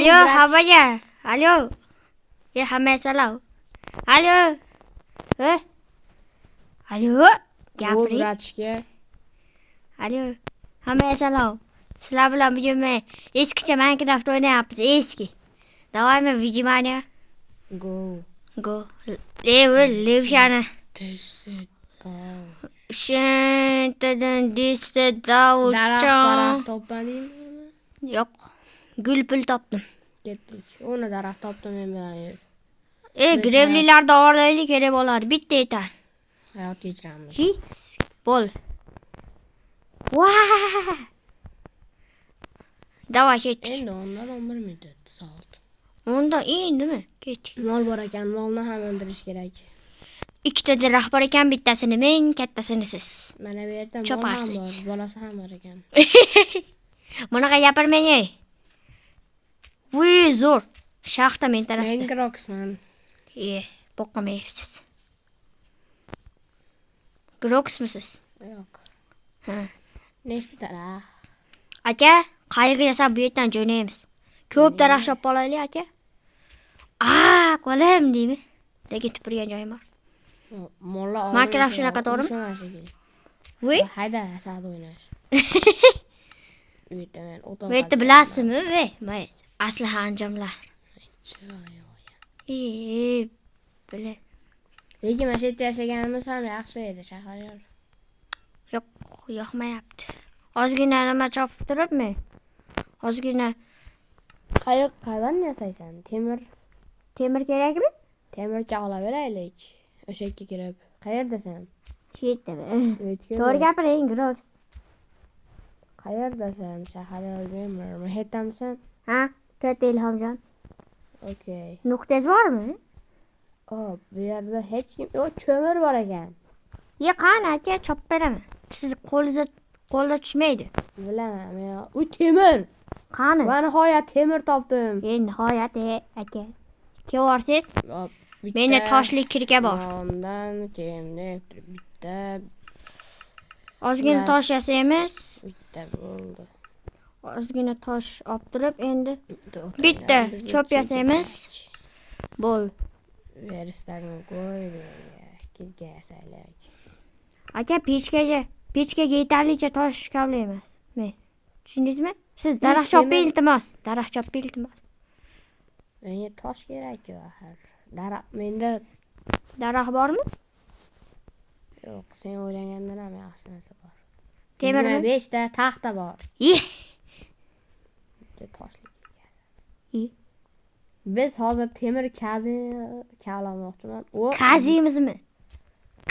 Alo, havaya. Alo. Ya hamma salom. Alo. Alo. Gapiring. Bratishga. Alo. Hamma salom. Sizlar bilan bugun men eskicha Minecraft o'ynayapmiz, eski. Давай внимание. Go. Go. Levshani. This it. Shintadan desta davulchon. Topladingmi? Yo'q. Gul pul topdim. Ketdik. Ona daraxt topdim men bilan yur. Grevlilarda olaylik kerak bo'ladi. Bitta etan. Hayot kechiramiz. Bo'l. Vaa! Давай ket. Endi ondan 11 muddat soat. Unda endimi? Ketdik. Mol bor ekan, molni ham o'ldirish kerak. Ikkita daraxt bor ekan, bittasini men, kattasini siz. Mana bu yerda mol ham Choparsiz. bor, bolasi ham bor ekan. Bunaqa gapirmang ey. Voy zo'r. Shaxta men tarafda. Men Groxman. Boqamayapsiz. Groxmisiz? Yo'q. Ha. Nechta daraxt? Aka, qayg'i yasab bu yerdan jo'naymiz. Ko'p daraxt chopib olaylik, aka. Qo'lim deymi? Lekin tupurgan joyim bor. Mollar Minecraft shunaqa to'g'rimi? Voy. Hayda, asad o'ynash. Bu yerda men o'tin. Bu yerda bilasizmi? Voy, asliha anjomlar. Bile. Lekin mana shu yerda yashaganimiz ham yaxshi edi, shahar yo'q. Yo'q, yoqmayapti. Ozgina nima chopib turibmi? Ozgina Qayerdan yasaysan? temir kerakmi? Temirchi olaveraylik. O'sha yerga kirib. Qayerdasan? Shu yerdami? To'g'ri gapiring, Grox. Qayerdasan? Shahar gamer. Mahetamisan? Ha? Katta Ilhomjon. Okay. Nuqtangiz bormi? Bu yerda hech kim yo'q, ko'mir bor ekan. Qani aka, chopib beraman. Siz qo'lda tushmaydi. Bilaman, men. U temir. Qani? Va nihoyat temir topdim. Nihoyat aka. Kevorsiz? Menda toshli kirka bor. Ondan keyinda bitta Ozgina tosh yasaymiz. bitta bo'ldi. Ozgina tosh olib turib, endi bitta cho'p yasaymiz. Bo'l. Veristagini qo'y, kirka yasaylik. Aka, pechkaga yetarlicha tosh kavlaymiz. Men. Tushundingizmi? Siz daraxt choping iltimos. Daraxt choping iltimos. Menga tosh kerak-ku axir. Menda daraxt bormi? Yo'q, sen o'ylagandan ham yaxshi narsa bor. Temirmi? 5 ta taxta bor. Biz hozir temir kavlamoqchiman. Kazimizmi?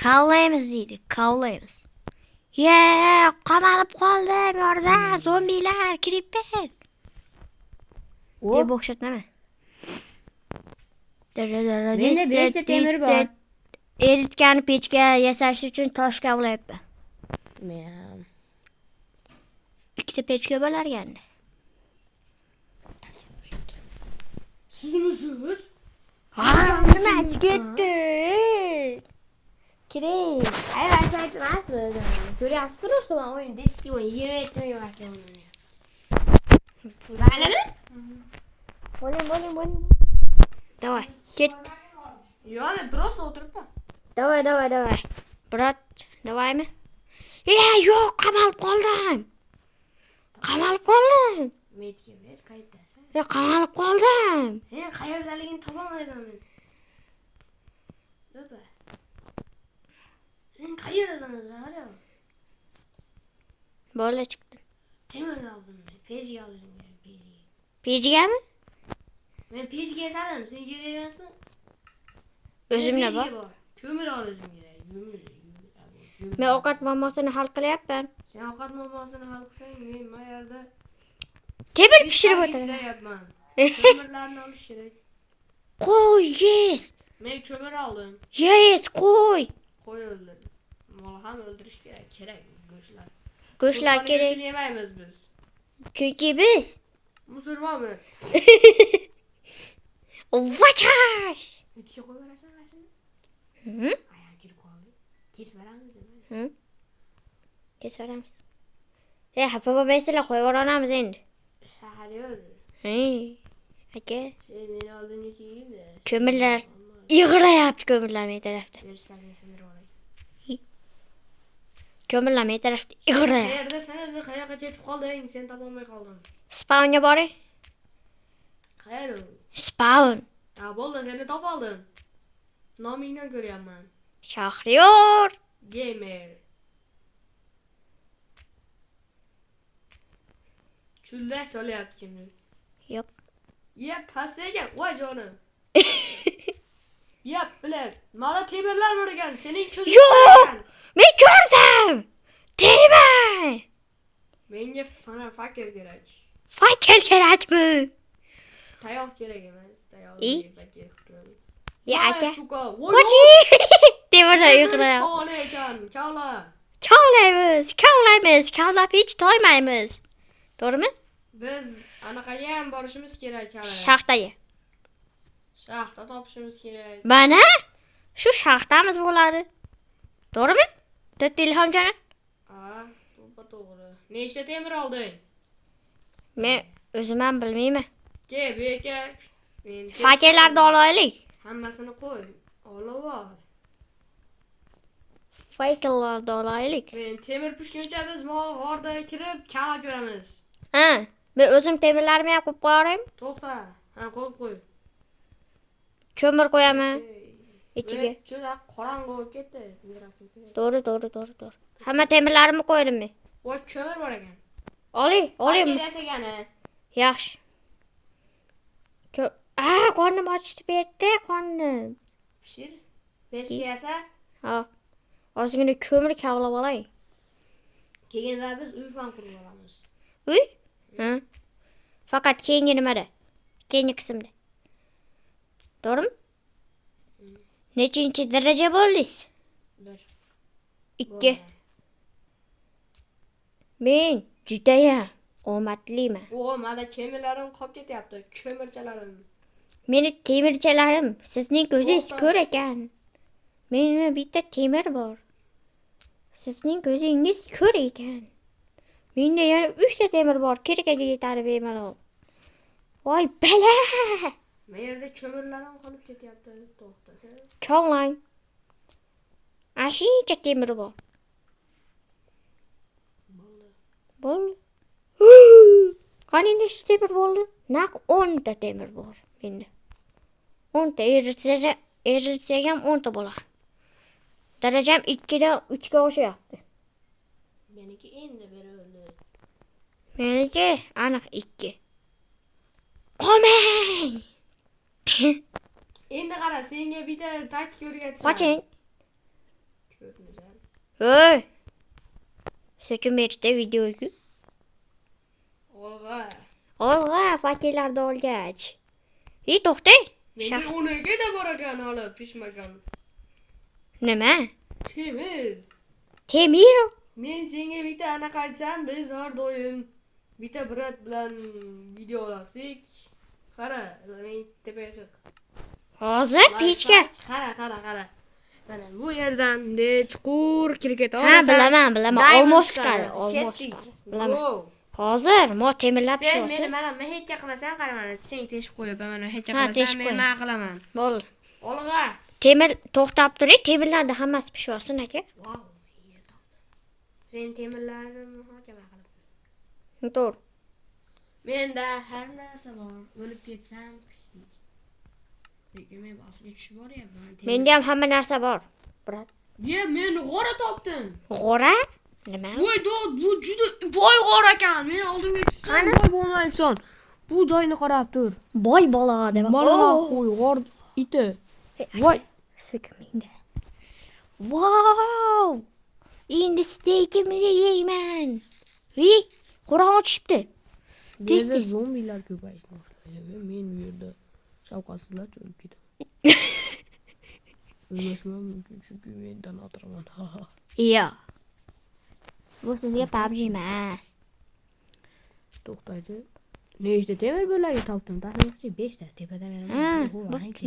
Kavlaymiz deydi, kavlaymiz. Qamalib qoldim yorda, zombilar, creeper. Deb o'xshatma. Menda 5 ta temir bor. Eritgan pechka yasash uchun tosh kavlayapman. Men ikkita pechka bo'lar endi. Sizmisiz? Nima ketdi? Kerak. Aytmasmi? Ko'ryapsiz, просто men o'yin детский o'yin 27 million o'ynayman. Bilalimi? Bo'ling. Давай, ket. Yo'q, men просто o'tiribman. Давай. Brat, davaymi? Yo'q, qamalib qoldim. Metga ber, qayerdasan? Qamalib qoldim. Sen qayerdaligingni topolmayman men. Do'ba. Sen qayerdasan o'zi? Bola chiqdim. Temir oldim. Pejga oldim. Pejgami? Men pejga yasadim, sen kerak emasmi? O'zimda bor. Ko'mir olishim kerak. Men ovqat muammosini hal qilyapman. Sen ovqat muammosini hal qilsang, men bu yerda temir pishirib o'tiraman. Ko'mirlarni olish kerak. Qo'y, yes. Men ko'mir oldim. Yes, qo'y. Qo'y o'ldirdim. Mol ham o'ldirish kerak, go'shtlar. Go'shtlar kerak. Shuni yemaymiz biz. Chunki biz musulmonmiz. Vachash. O'tga qo'yverasan rasini. Ayol kirib qoldi. Kesveramiz. Kesveramiz. Xafa bo'lmaysizlar, qo'yib olamiz endi. Shahar yo'q. Aka, Sen meni oldimga kelgin-da. ko'mirlar yig'rayapti, ko'mirlar men tarafda. Verslarni sindirib olay. Ko'mirlar men tarafda yig'rayapti. Qayerda sen o'zi qayoqqa ketib qolding? Sen topolmay qoldim. Spawnga boring. Qayer u? Spawn. Ha, bo'ldi, seni topoldim. Nomingdan ko'ryapman. Shahriyor. Gamer. Chullar solyapti kimdir. Yo'q. Yep, pastda ekan. Voy jonim. Yep, bilak. Mana temirlar bor ekan. Sening ko'zing Yo'q. Men ko'rdim. Deyma. Menga fakir kerak. Fakir kerakmi? Tayoq kerak emas. Tayoq I? kerak turamiz. Ya aka. Voy. Qochi. Devorda yig'rayapti. Kavla ekan. Kavla. Kavlaymiz. Kavlab hech toymaymiz. To'g'rimi? Biz anaqaga ham borishimiz kerak kavla. Shaxtaga. Shaxta topishimiz kerak. Mana shu shaxtamiz bo'ladi. To'g'rimi? To'rt Ilhomjon. Ha, to'g'ri. Nechta temir olding? Men o'zim ham bilmayman. Ke, bu yerga men Fakirlarni olaylik. hammasini qo'y. Olib ol. Fakirlarni olaylik. Men temir pishguncha biz g'orda kirib kala ko'ramiz. Ha, men o'zim temirlarni ham qo'yib qo'yarım. To'xta. Ha, qo'yib qo'y. Ko'mir qo'yaman ichiga. Juda qorong'i bo'lib ketdi. To'g'ri. Hamma temirlarimni qo'ydim men. Voy, ko'mir bor ekan. Oling. Fakir yasagani. Yaxshi. Qornim ochdi bu yerda, qornim. Pishir. Pechga yasa. Ha. Ozgina ko'mir kavlab olay. Keyin biz uy ham qurib olamiz. Uy? Ha. Faqat keyingi nimada? Keyingi qismda. To'g'rimi? Nechinchi daraja bo'ldingiz? 1. 2. Men judayam omadliman. Mana temirlarim qolib ketyapti. Ko'mirchalarim. Meni temirchalarim sizning ko'zingiz ko'r ekan. Menda bitta temir bor. Sizning ko'zingiz ko'r ekan. Menda yana 3 ta temir bor. Kirkaga yetadi bemalol. Voy bala! Men yerda ko'mirlarim qolib ketyapti. To'xtasa. Kavlang. Ashuncha temir bor. Bo'ldi. Qani nechta temir bo'ldi? Naq 10 ta temir bor menda. 10 ta eritsak ham 10 ta bo'ladi. Darajam 2 dan 3 ga oshyapti. Meniki endi berildi. Meniki aniq 2. Omay! Endi qara, senga bitta taktik o'rgatsam. Qoching. Ko'rmisan? Hoy. Sekin berishda videoga. Olg'a, fakirlarni olgach. To'xtang. Menda 12 da bor ekan hali pishmagan. Nima? Temir. Temir? Men senga bitta anaqa aytsam, biz har doim bitta brat bilan video olasdik. Qara, men tepaga chiq. Hozir pechga. Qara. Mana bu yerdan chuqur kirib keta Ha, olasan. bilaman. Olmos chiqadi. Bilaman. Hozir mo temirlab Sen chiqasan. meni mana hechcha qilasan, qara mana sen teshib qo'yaman, mana hechcha Ha, qilasan, teshib men qo'y. nima qilaman. Bo'ldi. Olg'a. Temir to'xtab turing, temirlarni hammasi pishib olsin aka. Vau. Sen temirlarni muhokama qilib. To'g'ri. Menda har narsa bor. O'lib ketsam qishlik. Lekin men bosga tushib boryapman. Menda ham hamma narsa bor. Brat. Ye, men g'ora topdim. G'ora? Nima? Voy, bu juda boy g'ora ekan. Men oldimga tushsam boy bo'lmaysan. Bu joyni qarab tur. Boy bola deb. Mana g'or iti. Voy, Sekinda. Wow! Endi steykimni yeyman. Qur'on ochibdi. bizda zombilar ko'payishni boshladi. Men bu yerda shavqatsizlar o'lib ketaman. O'lmashim mumkin chunki men donatorman. Yo. Bu sizga PUBG emas. To'xtachi. Nechta temir bo'lagi topdim? Taxminimcha 5 ta. Tepada meni.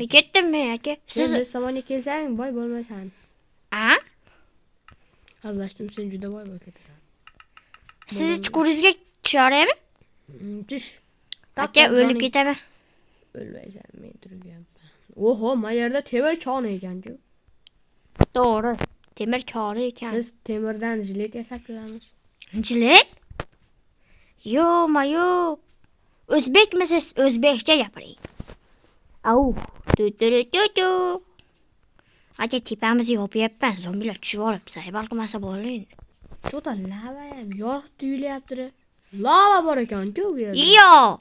Men ketdimmi aka? Siz savolga kelsang, boy bo'lmaysan. A? Hazlashdim, sen juda boy bo'lib ketasan. Siz chuquringizga tusharyapmi? Tush. Aka o'lib ketaman. O'lmaysan, men turganman. Oho, men yerda temir koni ekan-ku. To'g'ri. Temir koni ekan. Biz temirdan jilet yasab ko'ramiz. Jilet? Yo'q. O'zbekmisiz? O'zbekcha gapiring. Au. Tu. Acha tepamizni yopyapman. Zombilar tushib olib, saybal qilmasa bo'ldi. Cho'ta lava ham yorug' tuyulyapti. Lava bor ekan-ku bu yerda. Yo'q.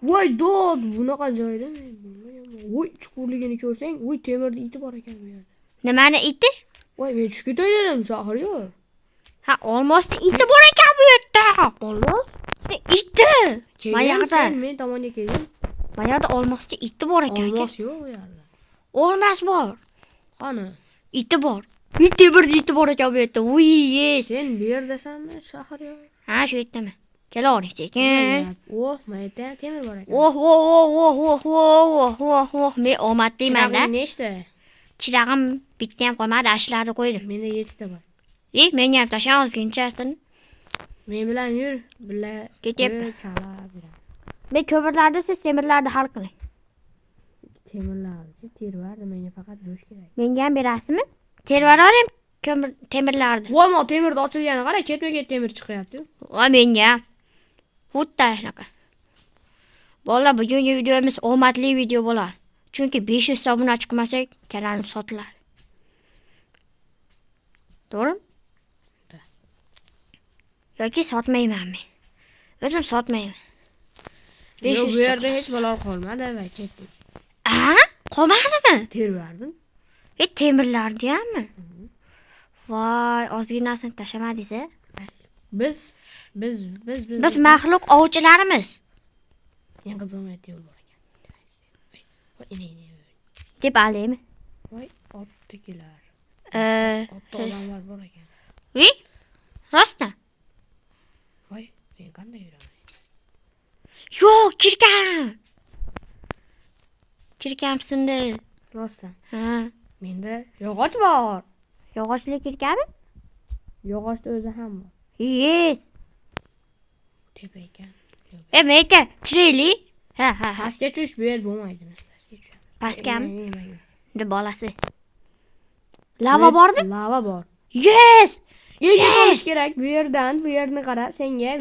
Voy dod, bunaqa joyda men bilmayman. Voy chuqurligini ko'rsang, voy temirni iti bor ekan bu yerda. Nimani iti? Voy men tushib ketay dedim, Zahir yo'q. Ha, olmosni iti bor ekan bu yerda. Olmos? Iti. Sen men tomonga kelgin. Mana yerda olmosni iti bor ekan. Olmos yo'q bu yerda. Olmos bor. Qani? Iti bor. Bitta bir iti bor ekan bu yerda. Uy, yes. Sen bu yerdasanmi, Shahar yo'q? Ha, shu yerdami? Kelavering sekin. Oh, mayda temir bor ekan. Oh. Men omadliman-da. Nechta? Chirag'im bitta ham qolmadi, ashlarni qo'ydim. Menda 7 ta bor. Menga ham tashlang ozginchasini. Men bilan yur, birga Ketyapman. chalab yuramiz. Men ko'mirlarni, siz temirlarni hal qiling. Temirlarni tervardi, menga faqat bo'sh kerak. Menga ham berasizmi? Tervarlar ham temirlarni. Voy, mo temirni ochilgani qara, ketma-ket temir chiqyapti. Va menga ham. Xuddi shunaqa. Bolalar, bugungi videomiz omadli video bo'ladi. Chunki 500 obunachi qilmasak, kanalim sotiladi. To'g'rimi? Yoki sotmayman men. O'zim sotmayman. Yo'q, bu yerda hech balo qolmadi va ketdik. Qolmadimi? Tervardim. Temirlarni hammi? Voy, ozginasini tashlamadingiz-a? Biz maxluq ovchilarimiz. Eng qiziqmaydi yo'l bor ekan. Voy, ini. Deb alaymi? Voy, otdagilar. Otda odamlar bor ekan. Rostdan? Voy, men qanday yuraman? Yo'q, kirkam sindi. Rostdan. Ha. Menda yog'och bor. Yog'ochli kirkami? Yog'ochda o'zi ham bor. Yes. Tepa ekan. Meka, kirayli. Ha. Pastga tush, bu yer bo'lmaydi. Pastgami? Deb bolasi. Lava bormi? Lava bor. Yes. Yes. Kerak bu yerdan, bu yerni qara, senga